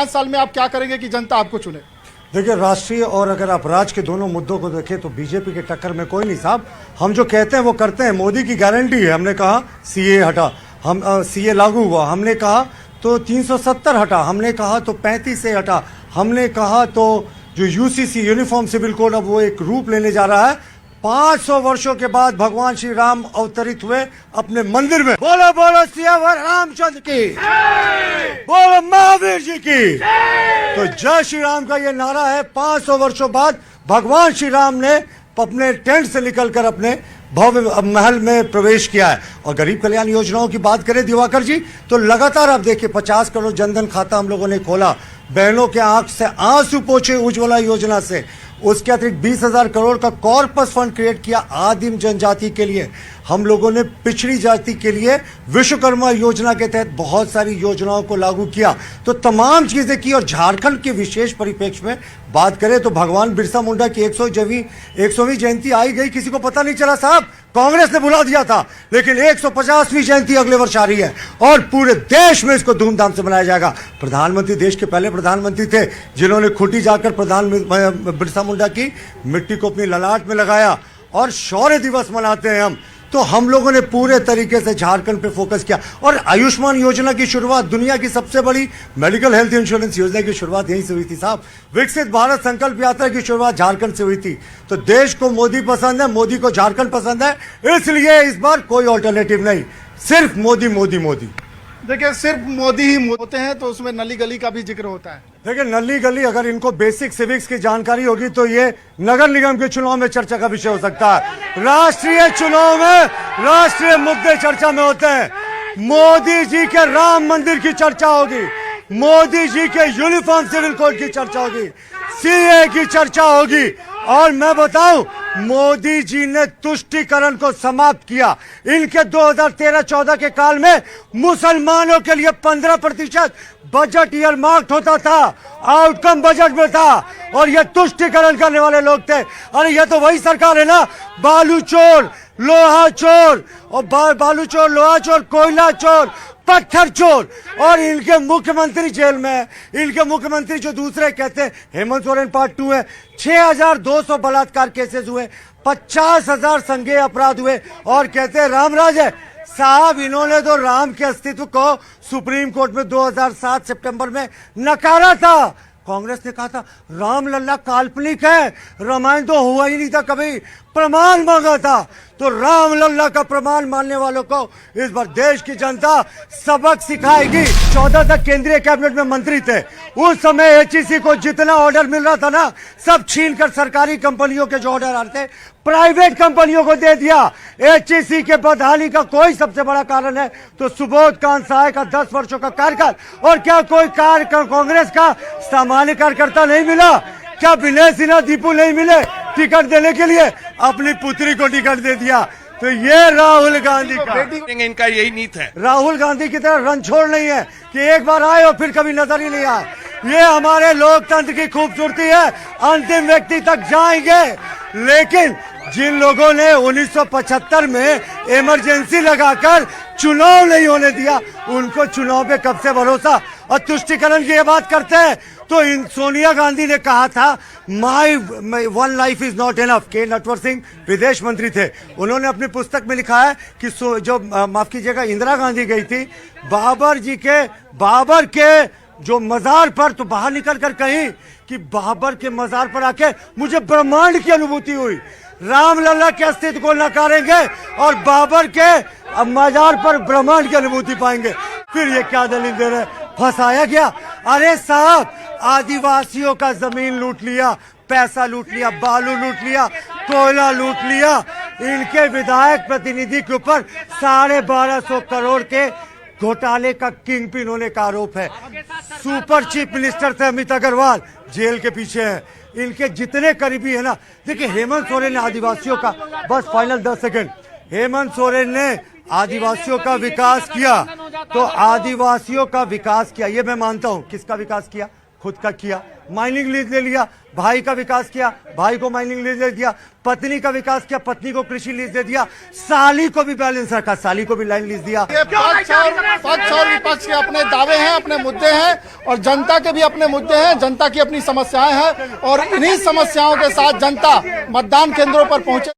5 साल में आप क्या करेंगे कि जनता आपको चुने? देखिए, राष्ट्रीय और अगर आप राज्य के दोनों मुद्दों को देखें तो बीजेपी के टक्कर में कोई नहीं साहब। हम जो कहते हैं वो करते हैं। मोदी की गारंटी है। हमने कहा सीए हटा, हम सीए लागू हुआ, हमने कहा तो 370 हटा, हमने कहा तो 35 से हटा, हमने कहा तो जो यूसीसी यूनिफॉर्म सिविल कोड अब वो एक रूप लेने जा रहा है। 500 वर्षों के बाद भगवान श्री राम अवतरित हुए अपने मंदिर में। बोलो बोलो सियावर रामचंद्र की, बोलो महावीर जी की। तो जय श्री राम का ये नारा है। 500 वर्षों बाद भगवान श्री राम ने अपने टेंट से निकलकर अपने भव्य महल में प्रवेश किया है। और गरीब कल्याण योजनाओं की बात करें दिवाकर जी, तो लगातार आप देखिए 50 करोड़ जनधन खाता हम लोगों ने खोला, बहनों के आंख से आंसू पोंछे उज्ज्वला योजना से। उसके अतिरिक्त 20,000 करोड़ का कॉर्पस फंड क्रिएट किया आदिम जनजाति के लिए। हम लोगों ने पिछड़ी जाति के लिए विश्वकर्मा योजना के तहत बहुत सारी योजनाओं को लागू किया। तो तमाम चीजें की। और झारखंड के विशेष परिप्रेक्ष्य में बात करें तो भगवान बिरसा मुंडा की 100वीं जयंती आई गई, किसी को पता नहीं चला साहब। कांग्रेस ने बुला दिया था, लेकिन 150वीं जयंती अगले वर्ष आ रही है और पूरे देश में इसको धूमधाम से मनाया जाएगा। प्रधानमंत्री, देश के पहले प्रधानमंत्री थे जिन्होंने खूंटी जाकर बिरसा मुंडा की मिट्टी को अपनी ललाट में लगाया। और शौर्य दिवस मनाते हैं हम। तो हम लोगों ने पूरे तरीके से झारखंड पे फोकस किया। और आयुष्मान योजना की शुरुआत, दुनिया की सबसे बड़ी मेडिकल हेल्थ इंश्योरेंस योजना की शुरुआत यहीं से हुई थी साहब। विकसित भारत संकल्प यात्रा की शुरुआत झारखंड से हुई थी। तो देश को मोदी पसंद है, मोदी को झारखंड पसंद है, इसलिए इस बार कोई ऑल्टरनेटिव नहीं, सिर्फ मोदी मोदी मोदी। देखिए, सिर्फ मोदी ही होते हैं तो उसमें नली गली का भी जिक्र होता है। देखिए, नली गली अगर इनको बेसिक सिविक्स की जानकारी होगी तो ये नगर निगम के चुनाव में चर्चा का विषय हो सकता है। राष्ट्रीय चुनाव में राष्ट्रीय मुद्दे चर्चा में होते हैं। मोदी जी के राम मंदिर की चर्चा होगी, मोदी जी के यूनिफॉर्म सिविल कोड की चर्चा होगी, सीए की चर्चा होगी। और मैं बताऊं, मोदी जी ने तुष्टीकरण को समाप्त किया। इनके 2013-14 के काल में मुसलमानों के लिए 15% बजट ईयर मार्क्ड होता था, आउटकम बजट में था, और ये तुष्टीकरण करने वाले लोग थे। अरे ये तो वही सरकार है ना, बालू चोर, लोहा चोर, और बालू चोर, लोहा चोर, कोयला चोर, पत्थर चोर। और इनके मुख्यमंत्री जेल में है। इनके मुख्यमंत्री जो दूसरे कहते हैं, हेमंत सोरेन पार्ट 2 है। 6,200 बलात्कार केसेस हुए, 50,000 संज्ञेय अपराध हुए, और कहते हैं रामराज है साहब। इन्होंने तो राम के अस्तित्व को सुप्रीम कोर्ट में 2007 सितंबर में नकारा था। कांग्रेस ने कहा था राम लल्ला काल्पनिक है, रामायण तो हुआ ही नहीं था कभी, प्रमाण मांगा था। तो राम लल्ला का प्रमाण मानने वालों को इस बार देश की जनता सबक सिखाएगी। 14 तक केंद्रीय कैबिनेट में मंत्री थे, उस समय एचईसी को जितना ऑर्डर मिल रहा था ना, सब छीनकर सरकारी कंपनियों के जो ऑर्डर आते प्राइवेट कंपनियों को दे दिया। एचईसी के बदहाली का कोई सबसे बड़ा कारण है तो सुबोध कांत सहाय का 10 वर्षों का कार्यकाल। और क्या कोई कांग्रेस का सामान्य कार्यकर्ता नहीं मिला? क्या विनय सिन्हा, दीपू नहीं मिले टिकट देने के लिए? अपनी पुत्री को टिकट दे दिया। तो ये राहुल गांधी का, इनका यही नीत है। राहुल गांधी की तरह रणछोड़ नहीं है कि एक बार आए और फिर कभी नजर ही नहीं आए। ये हमारे लोकतंत्र की खूबसूरती है, अंतिम व्यक्ति तक जाएंगे। लेकिन जिन लोगों ने 1975 में इमरजेंसी लगाकर चुनाव नहीं होने दिया, उनको चुनाव पे कब से भरोसा? और तुष्टीकरण की ये बात करते हैं तो इन सोनिया गांधी ने कहा था my one life is not enough. के नटवर सिंह विदेश मंत्री थे, उन्होंने अपनी पुस्तक में लिखा है कि जो माफ कीजिएगा इंदिरा गांधी गई थी बाबर के जो मजार पर, तो बाहर निकल कर कहीं कि बाबर के मजार पर आके मुझे ब्रह्मांड की अनुभूति हुई। राम लल्ला के अस्तित्व को नकारेंगे और बाबर के मजार पर ब्रह्मांड की अनुभूति पाएंगे। फिर ये क्या दलील दे रहे, फंसाया गया? अरे साहब, आदिवासियों का जमीन लूट लिया, पैसा लूट लिया, बालू लूट लिया, कोयला लूट लिया। इनके विधायक प्रतिनिधि के ऊपर 1250 करोड़ के घोटाले का किंग पिन होने का आरोप है। सुपर चीफ मिनिस्टर थे अमित अग्रवाल, जेल के पीछे है। इनके जितने करीबी है ना, देखिए हेमंत सोरेन ने आदिवासियों का, बस फाइनल 10 सेकंड, हेमंत सोरेन ने आदिवासियों का विकास किया। तो आदिवासियों का विकास किया, ये मैं मानता हूं। किसका विकास किया? खुद का किया, माइनिंग लीज ले लिया, भाई का विकास किया, भाई को माइनिंग लीज दे दिया, पत्नी का विकास किया, पत्नी को कृषि लीज दे दिया, साली को भी बैलेंस रखा, साली को भी लाइन लीज दिया। ये पक्ष और विपक्ष के अपने दावे हैं, अपने मुद्दे हैं, और जनता के भी अपने मुद्दे हैं, जनता की अपनी समस्याएं हैं, और इन्हीं समस्याओं के साथ जनता मतदान केंद्रों पर पहुंचे।